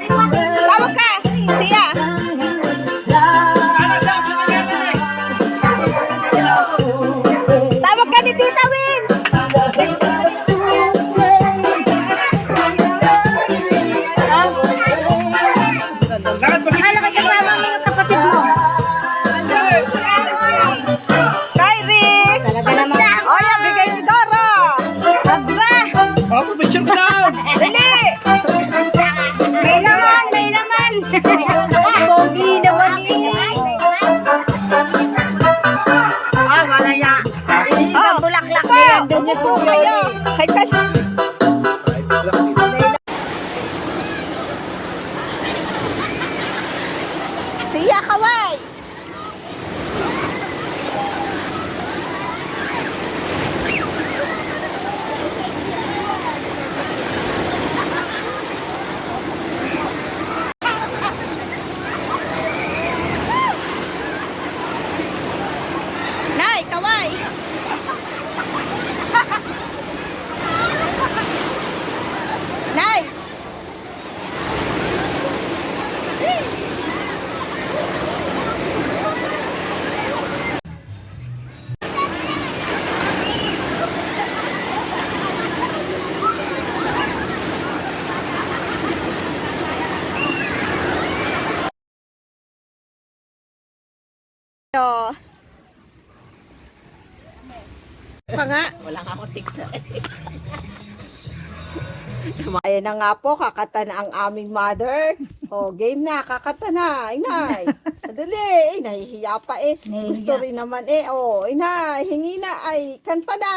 Tawag ka! Siya! Tawag ka ni Tita Win! Pogi naman eh. Ah, wala ya. Ang bulaklak na yan. Doon yung suyo. Siya, kaway! Nay, kaway! Nay! Ka nga. Wala nga akong TikTok. Ayan na nga po, kakata na ang aming mother. O, game na, kakata na. Inay. Dali, nahihiya pa eh. Nahihiya. Gusto rin naman eh. O, inay, hingi na ay, kanta na.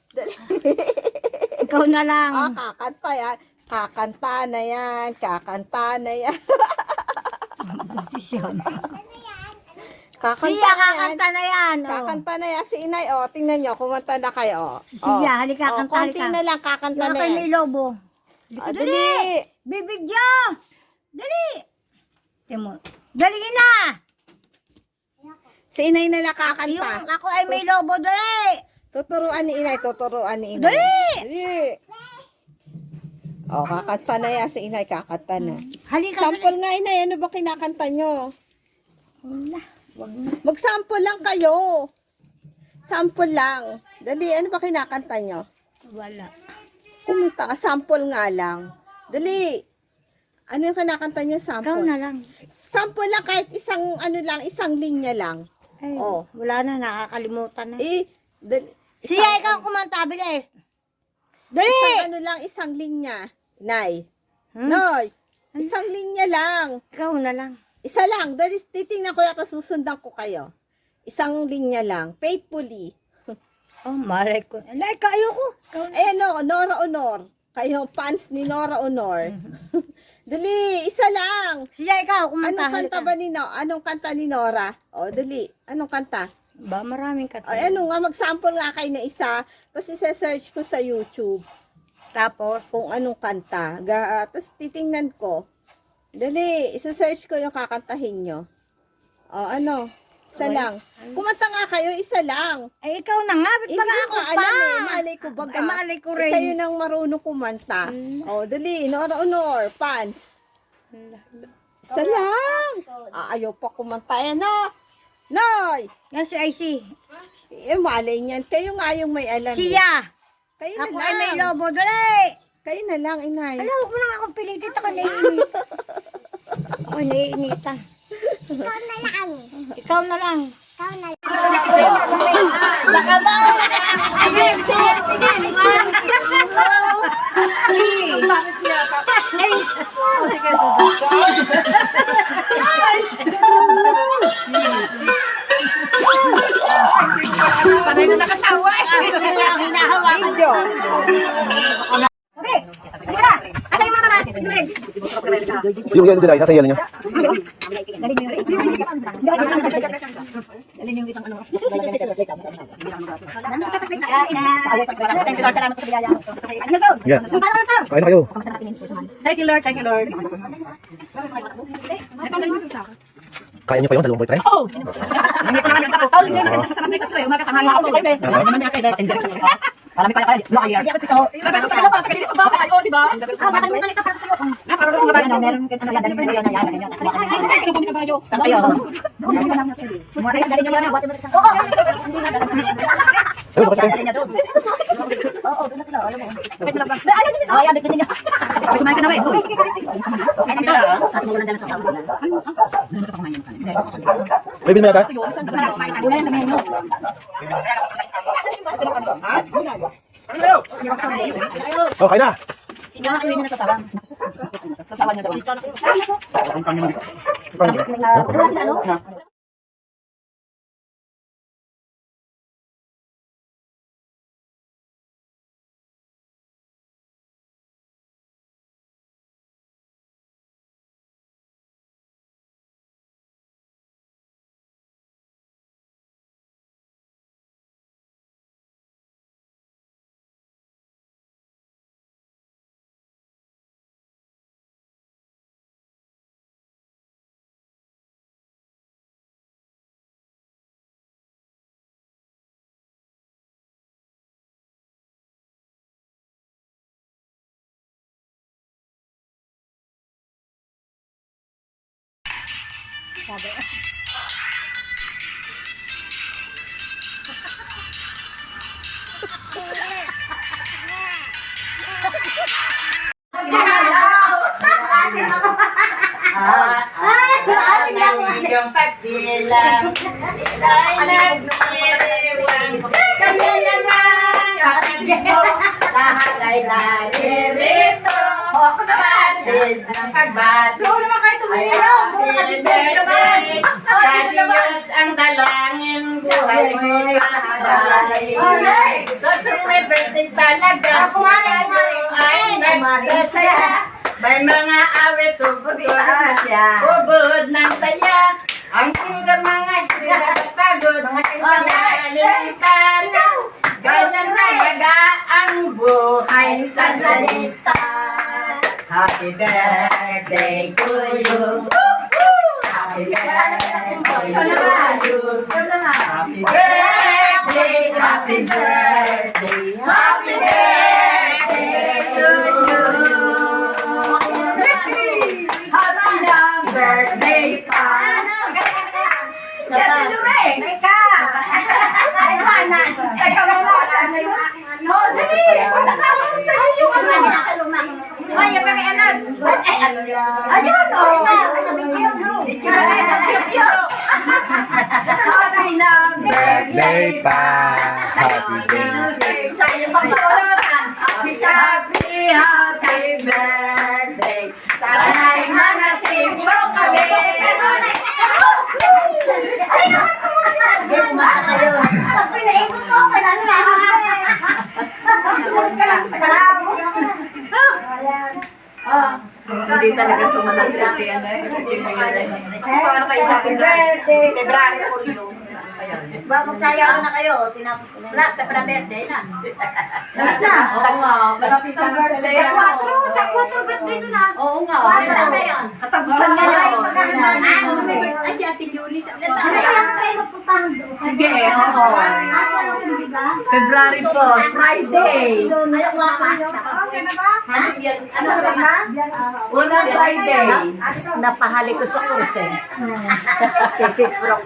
Dali. Ikaw na lang. Kakanta yan. Kakanta na yan. Kakanta na yan. Kakanta Siya, na yan. kakanta na yan. Oh. Kakanta na yan si inay. O, tingnan nyo, kumanta na kayo. Siya, halika, kanta, konti halika. na lang, kakanta Wala na kayo yan. may lobo. Dali. Bibidyo! Dali! Timo. Dali na! Si inay na lang kakanta. Yung ako ay may lobo, dali! Tuturuan ni inay, tuturuan ni inay. Dali! Dali! O, kakanta na yan si inay, kakanta na. Halika, Sample nga inay, ano ba kinakanta nyo? Wala. Wag na. Mag-sample lang kayo. Sample lang. Dali, ano ba kinakanta nyo? Wala. Kumanta ka, sample nga lang. Dali. Ano yung kinakanta nyo sample? Ikaw na lang. Sample lang, kahit isang, ano lang, isang linya lang. Ay, Oh. wala na, nakakalimutan na. Dali. Siya, ikaw kumanta, bilis. Dali! Isang ano lang, isang linya. Nay. Noy. Isang linya lang. Ikaw na lang. Isa lang. Dali, titingnan ko yata, susundan ko kayo. Isang linya lang. Faithfully. Oh, malay ko. Alay ka, ayoko. Ikaw na. Ayan o, Nora Honor. Kayo, fans ni Nora Honor. Dali, isa lang. Siya, ikaw kumanta. Anong kanta ba ni Nora? Anong kanta ni Nora? O, dali. Anong kanta? Ba, maraming kanta. O, ano nga, mag-sample nga kayo na isa. Tapos isa-search ko sa YouTube. Tapos, Kung anong kanta. Tapos titingnan ko. Dali, isa-search ko yung kakantahin nyo. O, ano? Isa Okay. lang. Kumanta nga kayo, isa lang. ay ikaw na nga, ba't Hindi baga ko ako alam pa? eh. Malay ko baga. Ay, malay ko rin. Kayo nang marunong kumanta. O, dali. Nora Honor. Pants. Isa lang. Ayaw pa kumanta. Ayan o. Noy. Yan si IC. Malay niyan. Kayo nga yung may alam. eh. Siya. Kayo na Ako lang. ay may lobo, dali. Kayo na lang, inay. Alam, huwag mo lang akong pilitin. Ako naiinit. Ako naiinitan. Ikaw na lang. Ikaw na lang. Ikaw na lang. Baka ba? Panay na nakatawa eh. Aso na lang hinahawakan. Video. Yung yan din ay, nasa yan niyo. Yeah. Kain na kayo. Thank you, Lord. Thank you, Lord. Kain niyo pa yun, dalawang boyfriend? Oh! Hindi ko naman nagtapos. Oh, hindi ko naman nagtapos. Umaga tanghali ako. Hindi naman niya kailan. Marami kaya kaya. Wala kaya. Hindi ako dito. Nagano ka pa sa kanila sa bahay. Oh, di ba? Nakakalimutan ito para sa iyo. Meron ano yan, dali na yan, yan. Saan kayo? Mga kayo, dali nyo yan. Oo. Hindi na. Ayun, bakit kayo? Dali niya doon. Oo, doon na sila. Alam mo. Oh, yan, dito niya. May kumain ka na ba? Ay, nandito na. At mo lang dala sa tao. May bilhin mo yata? Gulay na menu. Oh, kain na! Sino na kayo na sa tawang? Sa tawang niya daw. Ano? Yung pagsilang ay nagdiriwang kanya naman kapatid mo lahat ay naririto kapatid ng pagbati ay happy birthday sa Diyos ang dalangin buhay mo'y patuloy so kung may birthday talaga ay nagsasaya may mga awit ubod ng saya ang hirap mga hirap at pagod ganyan tanaw ganyan talaga ang buhay sa lalista. Happy birthday to you. Happy birthday to you. Happy birthday, happy birthday, happy birthday to you. Birthday pa! Sa taluwe! Teka! Ay, mana! Teka mo mo! Saan na yung aking ano? Oh, dali! Punta ka mo sa'yo yung ano! Nasa luma. Ay, yung kami anak! Ay, ano yan? Ayun! Oh! Video! Video! Happy na Birthday pa! Happy birthday! Sa iyong pagkakulatan! Happy birthday! Sana'y manasing mo kami! Hindi, kumaka kayo. Pag pinaikot ko, kailan nga. Sumunod ka lang sa kalamo. Hindi talaga sumunod sa ating ano. Paano kayo sa happy birthday? February or yun. Ba, magsayaw na kayo. Tinapos ko na yun. Wala, para birthday na. Tapos na. Oo nga. Malapit na birthday. Sa 4 birthday ko na. Oo nga. Katapusan na yun. Ay, si Ate Yuli. Sige, oo. February po, Friday. Ano ba? Unang Friday. Napahali ko sa kurse. Kasi prok.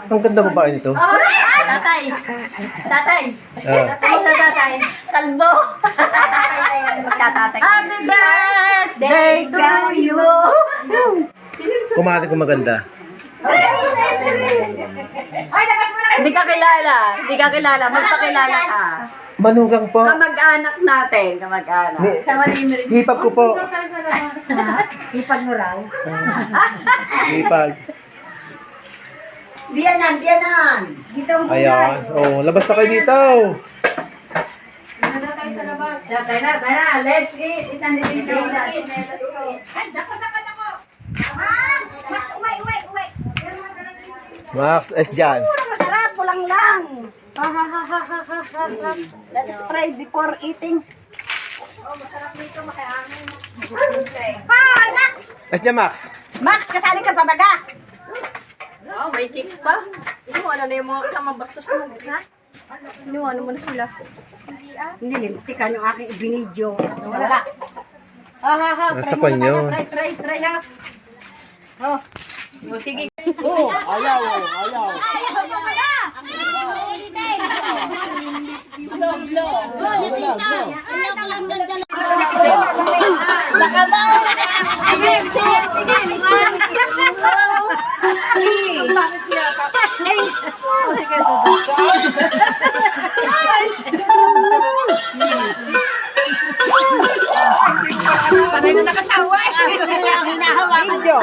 Ang ganda mo ba nito? Tatay! Tatay! Tatay! Kalbo. Magtatatay. Happy birthday to you. Kumati ko maganda. Hindi ka kilala. Hindi ka kilala. Magpakilala ka. Manugang po. Kamag-anak natin. Kamag-anak. Hipag ko po. Ipag mo raw. Hipag. Diyanan, diyanan. Ayan. Oh, labas na kayo dito. Siya, tayo na. Let's eat. Max, S dyan. Masarap, pulang lang. Let's try before eating. Hi, Max! S dyan, Max. Max, kasali ka pa baga? Oh, may cake pa. Hindi mo, ano na yung mga kasama bastos mo. Ha? Inuwan mo na sila. Hindi, lintikan yung aking ibinidyo. Wala. Nasa panyo. Try na. Oh. Sige. Oh, ayaw, ayaw. Panay na nakatawa. Aso na lang hinahawakan. Video.